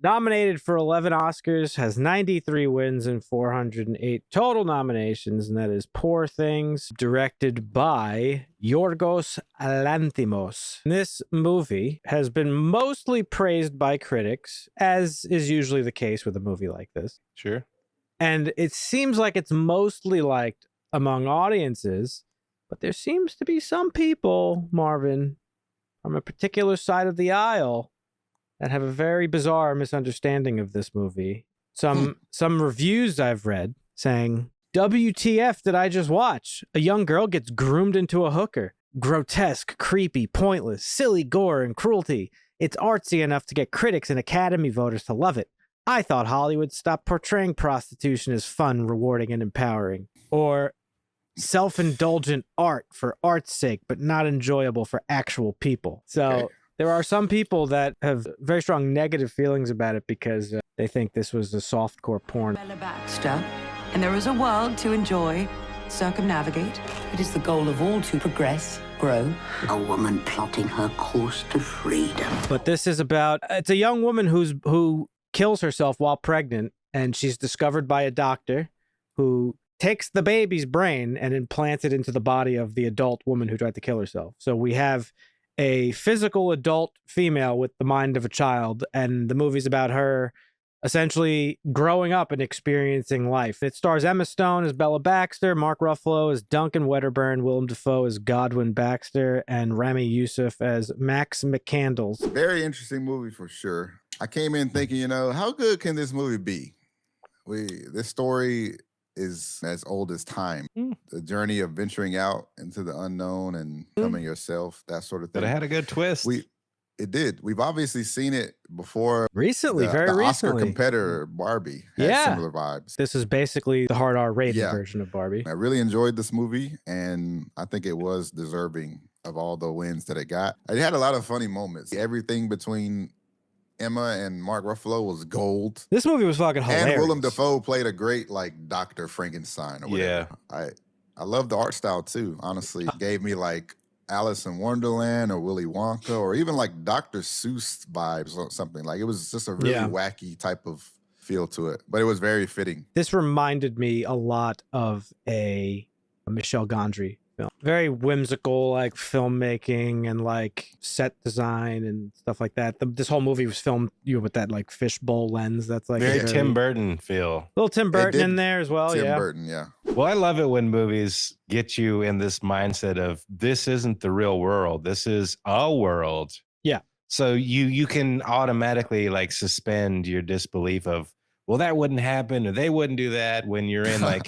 Nominated for 11 Oscars, has 93 wins and 408 total nominations, and that is Poor Things, directed by Yorgos Lanthimos. This movie has been mostly praised by critics, as is usually the case with a movie like this. Sure. And it seems like it's mostly liked among audiences, but there seems to be some people, Marvin, from a particular side of the aisle that have a very bizarre misunderstanding of this movie. Some reviews I've read saying, WTF did I just watch? A young girl gets groomed into a hooker. Grotesque, creepy, pointless, silly gore and cruelty. It's artsy enough to get critics and Academy voters to love it. I thought Hollywood stopped portraying prostitution as fun, rewarding, and empowering. Or self-indulgent art for art's sake, but not enjoyable for actual people. So there are some people that have very strong negative feelings about it because they think this was a softcore porn. Bella Baxter, and there is a world to enjoy, circumnavigate. It is the goal of all to progress, grow. A woman plotting her course to freedom. But this is about, it's a young woman who kills herself while pregnant, and she's discovered by a doctor who takes the baby's brain and implants it into the body of the adult woman who tried to kill herself. So we have a physical adult female with the mind of a child, and the movie's about her essentially growing up and experiencing life. It stars Emma Stone as Bella Baxter, Mark Ruffalo as Duncan Wedderburn, Willem Dafoe as Godwin Baxter, and Rami Youssef as Max McCandles. Very interesting movie for sure. I came in thinking, how good can this movie be? This story is as old as time. The journey of venturing out into the unknown and becoming yourself, that sort of thing. But it had a good twist. It did. We've obviously seen it before. Recently, very the recently. Oscar competitor, Barbie, had similar vibes. This is basically the hard R-rated version of Barbie. I really enjoyed this movie, and I think it was deserving of all the wins that it got. It had a lot of funny moments. Everything between Emma and Mark Ruffalo was gold. This movie was fucking hilarious. And Willem Dafoe played a great Dr. Frankenstein or whatever. Yeah. I love the art style too, honestly. It gave me Alice in Wonderland or Willy Wonka or even Dr. Seuss vibes or something. It was just a really wacky type of feel to it, but it was very fitting. This reminded me a lot of a Michel Gondry film. Very whimsical, filmmaking and set design and stuff like that. This whole movie was filmed with that fishbowl lens. That's very Tim Burton feel. Little Tim Burton in there as well. Tim Burton, yeah. Well, I love it when movies get you in this mindset of this isn't the real world. This is a world. Yeah. So you can automatically suspend your disbelief of, well, that wouldn't happen or they wouldn't do that when you're in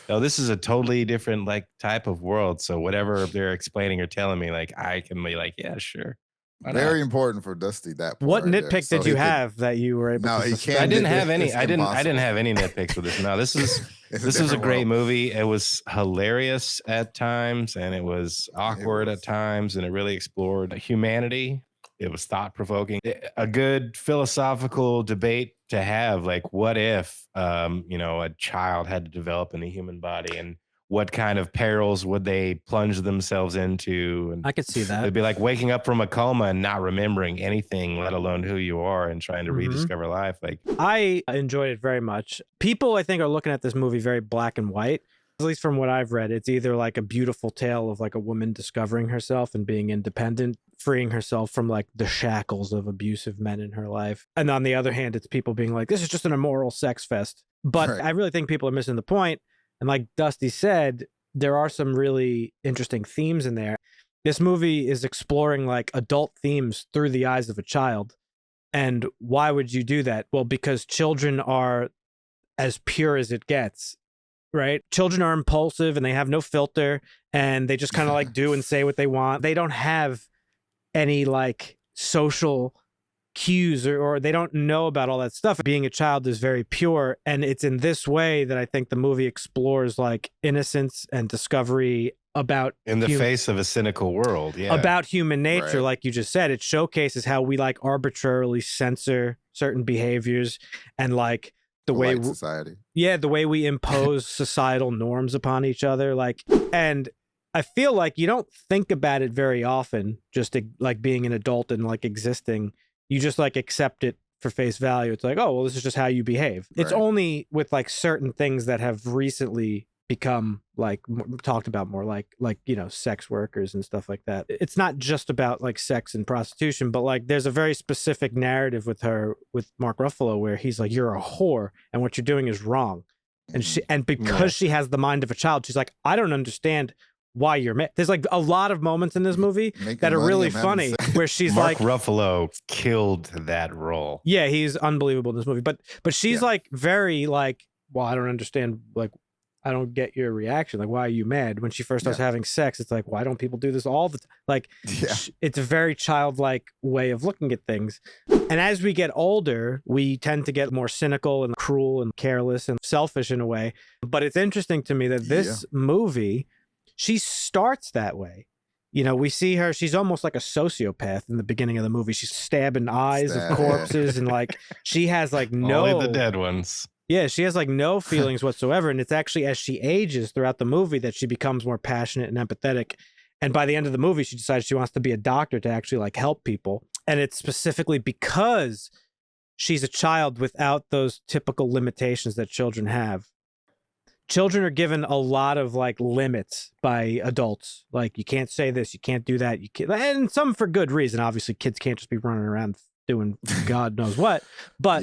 oh, this is a totally different type of world. So whatever they're explaining or telling me, I can be yeah, sure. Very important for Dusty. What nitpick did you have that you were able to suspend? I didn't have any. I didn't have any nitpicks with this. No, this is a great movie. It was hilarious at times, and it was awkward at times, and it really explored humanity. It was thought-provoking. A good philosophical debate to have, what if, a child had to develop in the human body, and what kind of perils would they plunge themselves into? And I could see that. It'd be like waking up from a coma and not remembering anything, let alone who you are, and trying to rediscover life. I enjoyed it very much. People, I think, are looking at this movie very black and white. At least from what I've read, it's either a beautiful tale of a woman discovering herself and being independent, freeing herself from the shackles of abusive men in her life. And on the other hand, it's people being this is just an immoral sex fest. But I really think people are missing the point. And like Dusty said, there are some really interesting themes in there. This movie is exploring adult themes through the eyes of a child. And why would you do that? Well, because children are as pure as it gets. Right? Children are impulsive and they have no filter and they just kind of do and say what they want. They don't have any social cues or they don't know about all that stuff. Being a child is very pure. And it's in this way that I think the movie explores innocence and discovery about in the face of a cynical world. Yeah. About human nature. Like you just said, it showcases how we arbitrarily censor certain behaviors and the way society. Yeah, the way we impose societal norms upon each other. And I feel you don't think about it very often, just being an adult and existing. You just accept it for face value. It's like, oh, well, this is just how you behave. It's Right. only with like certain things that have recently become like talked about more, like sex workers and stuff like that. It's not just about like sex and prostitution, but like there's a very specific narrative with Mark Ruffalo where he's like, you're a whore and what you're doing is wrong. And because she has the mind of a child, she's like, I don't understand why you're mad. There's like a lot of moments in this movie that are really funny where she's Mark like, Ruffalo killed that role. yeah, he's unbelievable in this movie. But she's like very like, well, I don't understand, like, I don't get your reaction. Like, why are you mad? When she first starts having sex, it's like, why don't people do this all the time? Like, it's a very childlike way of looking at things. And as we get older, we tend to get more cynical and cruel and careless and selfish in a way. But it's interesting to me that this movie, she starts that way. You know, we see her, she's almost like a sociopath in the beginning of the movie. She's stabbing eyes of corpses and like, she has like no... Only the dead ones. Yeah, she has like no feelings whatsoever. And it's actually as she ages throughout the movie that she becomes more passionate and empathetic. And by the end of the movie, she decides she wants to be a doctor to actually like help people. And it's specifically because she's a child without those typical limitations that children have. Children are given a lot of like limits by adults. Like, you can't say this, you can't do that. You can't, and some for good reason. Obviously, kids can't just be running around doing God knows what. But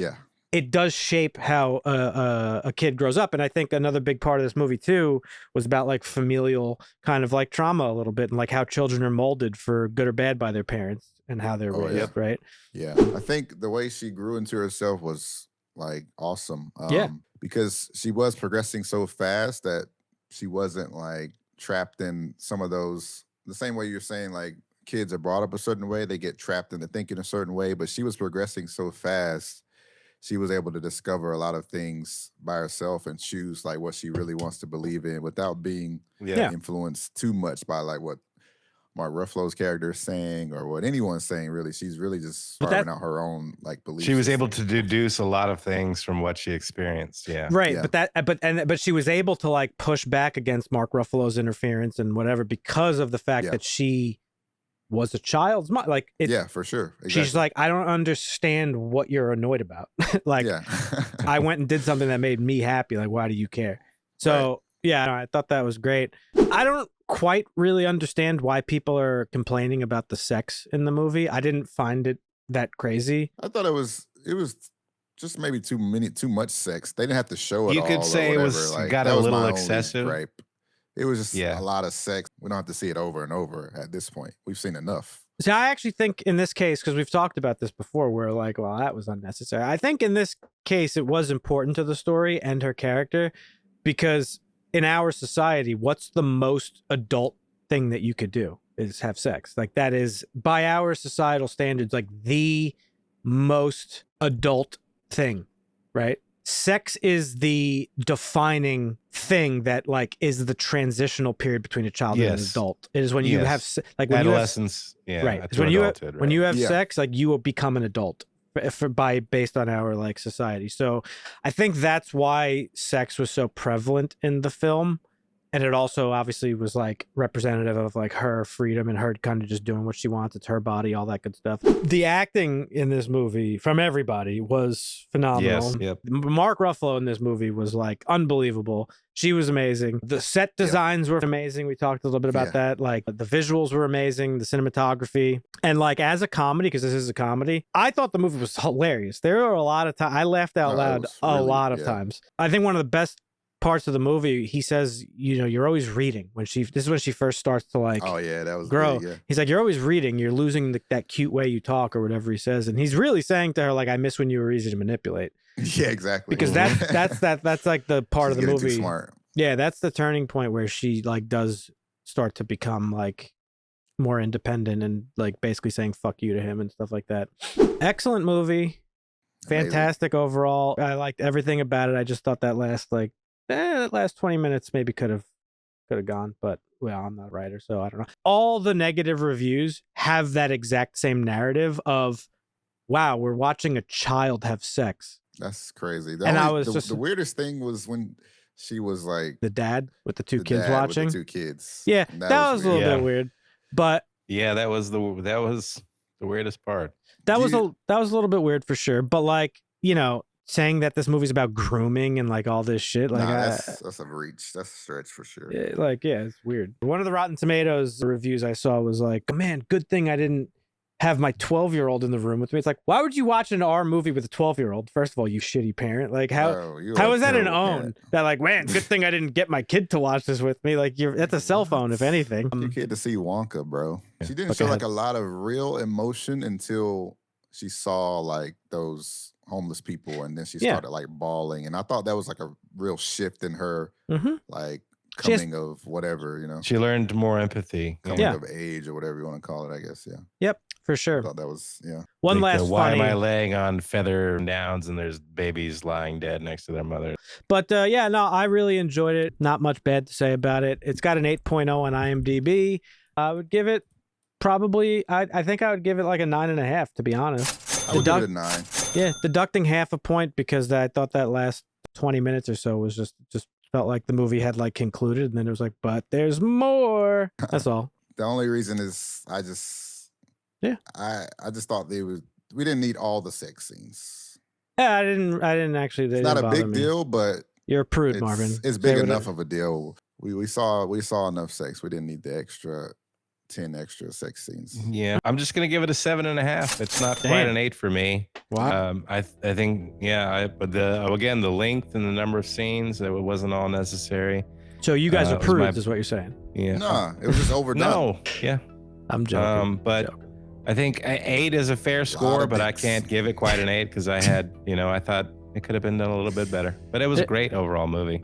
it does shape how a kid grows up. And I think another big part of this movie too was about like familial kind of like trauma a little bit, and like how children are molded for good or bad by their parents and how they're raised, right? Yeah. I think the way she grew into herself was like awesome. Because she was progressing so fast that she wasn't like trapped in some of those, the same way you're saying, like kids are brought up a certain way, they get trapped into thinking a certain way, but she was progressing so fast. She was able to discover a lot of things by herself and choose like what she really wants to believe in without being influenced too much by like what Mark Ruffalo's character is saying or what anyone's saying. Really, she's really just carving out her own like beliefs. She was able to deduce a lot of things from what she experienced. Yeah, right. Yeah. But she was able to like push back against Mark Ruffalo's interference and whatever because of the fact that she was a child's mom. Like, for sure. Exactly. She's like, I don't understand what you're annoyed about. Like, I went and did something that made me happy. Like, why do you care? So I thought that was great. I don't quite really understand why people are complaining about the sex in the movie. I didn't find it that crazy. I thought it was just maybe too much sex. They didn't have to show it. You could say it was like, got a little excessive. Gripe. It was just a lot of sex. We don't have to see it over and over at this point. We've seen enough. So I actually think in this case, because we've talked about this before, we're like, well, that was unnecessary. I think in this case, it was important to the story and her character, because in our society, what's the most adult thing that you could do is have sex. Like, that is, by our societal standards, like the most adult thing, right? Sex is the defining thing that like is the transitional period between a child and an adult. It is when you have like when adolescence, right? It's when you have sex, like you will become an adult based on our like society. So I think that's why sex was so prevalent in the film. And it also obviously was like representative of like her freedom and her kind of just doing what she wants. It's her body, all that good stuff. The acting in this movie from everybody was phenomenal. Yes, Mark Ruffalo in this movie was like unbelievable. She was amazing. The set designs were amazing. We talked a little bit about that. Like the visuals were amazing, the cinematography. And like as a comedy, because this is a comedy, I thought the movie was hilarious. There were a lot of times I laughed out loud a lot of times. I think one of the best parts of the movie, he says, you know, you're always reading this is when she first starts to like that was grow. big, He's like, you're always reading, you're losing that cute way you talk or whatever he says. And he's really saying to her, like, I miss when you were easy to manipulate. Yeah, exactly. Because that's like the part She's of the movie. Too smart. Yeah, that's the turning point where she like does start to become like more independent and like basically saying fuck you to him and stuff like that. Excellent movie. Fantastic overall. I liked everything about it. I just thought that last 20 minutes maybe could have gone, but well, I'm not a writer, so I don't know. All the negative reviews have that exact same narrative of, wow, we're watching a child have sex. That's crazy. The weirdest thing was when she was like the dad with the two kids watching. With the two kids. Yeah, that was a little bit weird, but yeah, that was The weirdest part. That was a little bit weird for sure. But like, you know, saying that this movie's about grooming and like all this shit, like that's a reach. That's a stretch for sure. Yeah, it's weird. One of the Rotten Tomatoes reviews I saw was like, man, good thing I didn't have my 12-year-old in the room with me. It's like, why would you watch an R movie with a 12-year-old? First of all, you shitty parent. Like, how is that an own? That like, man, good thing I didn't get my kid to watch this with me. Like, that's a cell phone, if anything. Your kid to see Wonka, bro. She didn't show like a lot of real emotion until she saw like those homeless people, and then she started like bawling. And I thought that was like a real shift in her, like coming of whatever, you know. She learned more empathy. Coming of age or whatever you want to call it, I guess. Yeah. Yep. For sure. I thought that was, One like last why funny. am I laying on feather downs and there's babies lying dead next to their mother? But yeah, no, I really enjoyed it. Not much bad to say about it. It's got an 8.0 on IMDb. I would give it probably, I think I would give it like a 9.5, to be honest. I would give it a 9. Yeah, deducting half a point because I thought that last 20 minutes or so was just felt like the movie had like concluded, and then it was like, but there's more. That's all. The only reason is I just thought we didn't need all the sex scenes. Yeah, I didn't actually. It's not a big deal, but you're a prude, Marvin. It's big enough of a deal. We saw enough sex. We didn't need the extra 10 extra sex scenes. Yeah, I'm just gonna give it a 7.5. It's not quite an 8 for me. Wow. I think but the length and the number of scenes, it wasn't all necessary. So you guys are prudes, is what you're saying? Yeah. No, it was just overdone. No, yeah. I'm joking. But I think 8 is a fair score, but I can't give it quite an 8 because I thought it could have been done a little bit better. But it was a great overall movie.